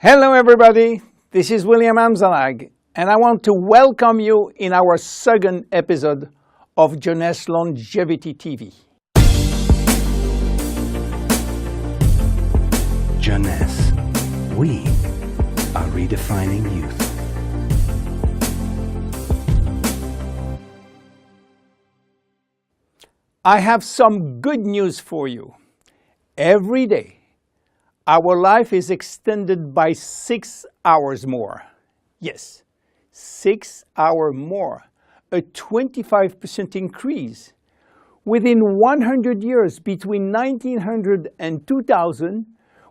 Hello everybody, this is Uильям Амзаллаг and I want to welcome you in our second episode of Jeunesse Longevity TV. Jeunesse, we are redefining youth. I have some good news for you. Every day, our life is extended by 6 hours more. Yes, 6 hours more, a 25% increase. Within 100 years, between 1900 and 2000,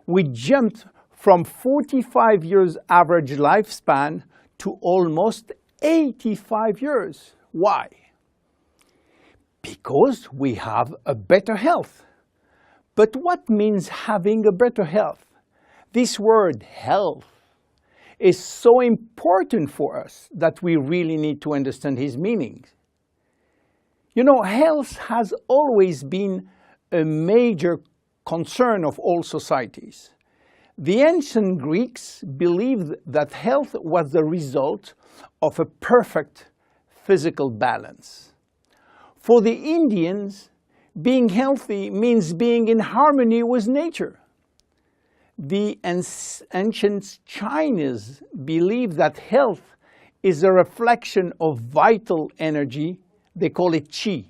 we jumped from 45 years average lifespan to almost 85 years. Why? Because we have a better health. But what means having a better health? This word health is so important for us that we really need to understand its meaning. You know, health has always been a major concern of all societies. The ancient Greeks believed that health was the result of a perfect physical balance. For the Indians, being healthy means being in harmony with nature. The ancient Chinese believe that health is a reflection of vital energy. They call it qi.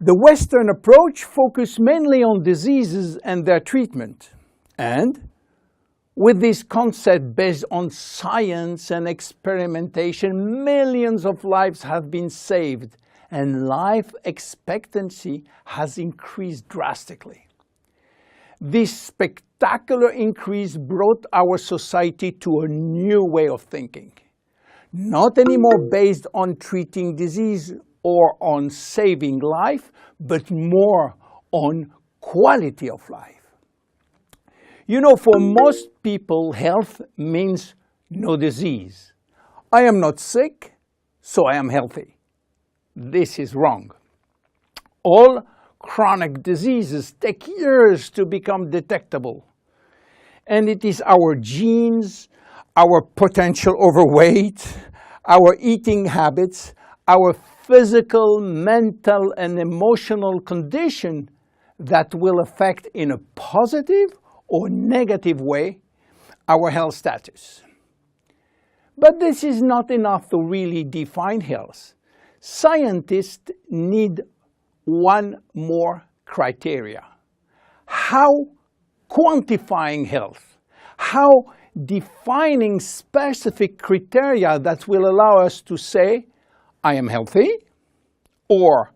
The Western approach focuses mainly on diseases and their treatment. And with this concept based on science and experimentation, millions of lives have been saved and life expectancy has increased drastically. This spectacular increase brought our society to a new way of thinking. Not anymore based on treating disease or on saving life, but more on quality of life. You know, for most people, health means no disease. I am not sick, so I am healthy. This is wrong. All chronic diseases take years to become detectable. And it is our genes, our potential overweight, our eating habits, our physical, mental, and emotional condition that will affect in a positive or negative way our health status. But this is not enough to really define health. Scientists need one more criteria. How quantifying health, how defining specific criteria that will allow us to say, I am healthy, or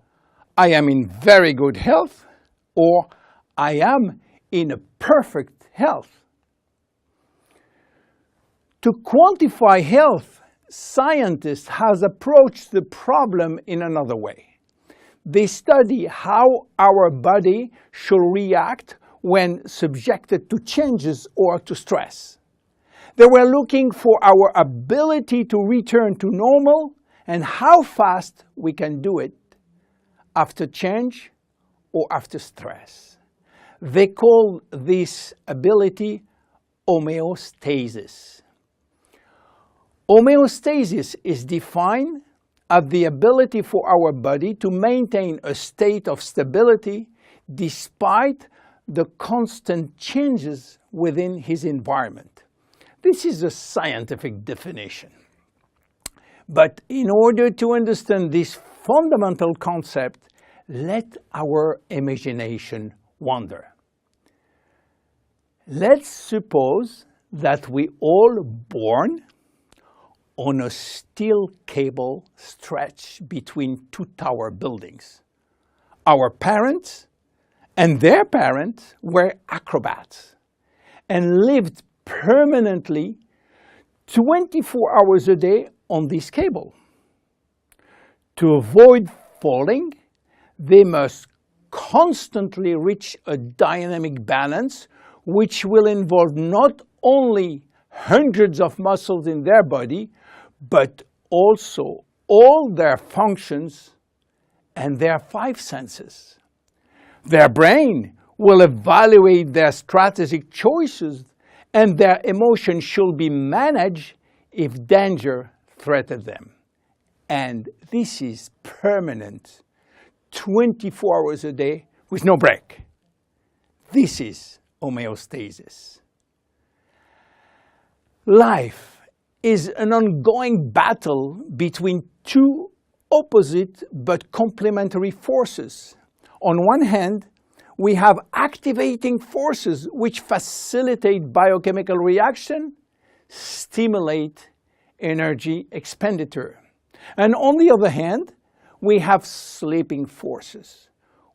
I am in very good health, or I am in a perfect health. To quantify health, scientists have approached the problem in another way. They study how our body should react when subjected to changes or to stress. They were looking for our ability to return to normal and how fast we can do it after change or after stress. They call this ability homeostasis. Homeostasis is defined as the ability for our body to maintain a state of stability despite the constant changes within his environment. This is a scientific definition. But in order to understand this fundamental concept, let our imagination wander. Let's suppose that we all born on a steel cable stretched between two tower buildings. Our parents and their parents were acrobats and lived permanently 24 hours a day on this cable. To avoid falling, they must constantly reach a dynamic balance which will involve not only hundreds of muscles in their body, but also all their functions and their 5 senses. Their brain will evaluate their strategic choices and their emotions should be managed if danger threatens them. And this is permanent, 24 hours a day with no break. This is homeostasis. Life is an ongoing battle between two opposite but complementary forces. On one hand, we have activating forces which facilitate biochemical reaction, stimulate energy expenditure. And on the other hand, we have sleeping forces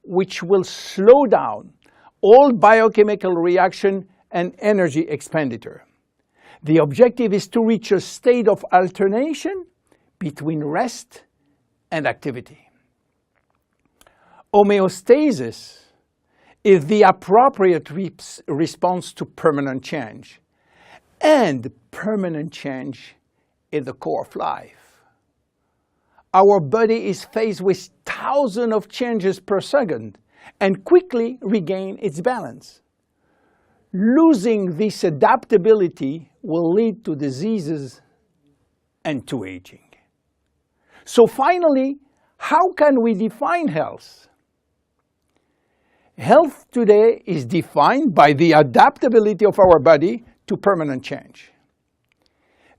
which will slow down all biochemical reaction and energy expenditure. The objective is to reach a state of alternation between rest and activity. Homeostasis is the appropriate response to permanent change. And permanent change is the core of life. Our body is faced with thousands of changes per second and quickly regain its balance. Losing this adaptability will lead to diseases and to aging. So finally, how can we define health? Health today is defined by the adaptability of our body to permanent change.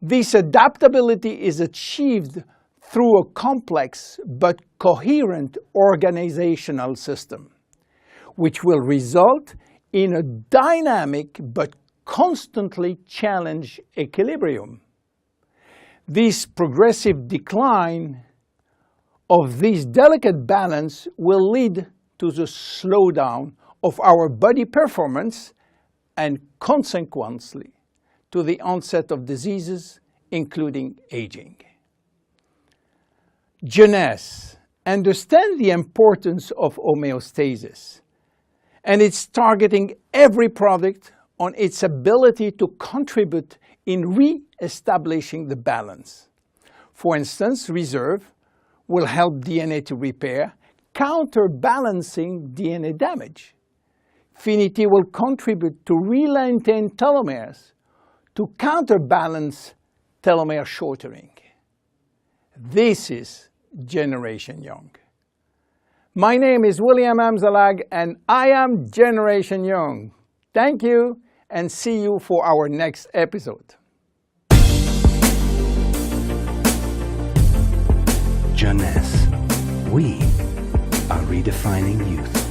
This adaptability is achieved through a complex but coherent organizational system, which will result in a dynamic but constantly challenged equilibrium. This progressive decline of this delicate balance will lead to the slowdown of our body performance and consequently to the onset of diseases, including aging. Jeunesse understands the importance of homeostasis, and it's targeting every product on its ability to contribute in re-establishing the balance. For instance, Reserve will help DNA to repair, counterbalancing DNA damage. Finity will contribute to re-lengthen telomeres to counterbalance telomere shortening. This is Generation Young. My name is Uильям Амзаллаг and I am Generation Young. Thank you and see you for our next episode. Jeunesse. We are redefining youth.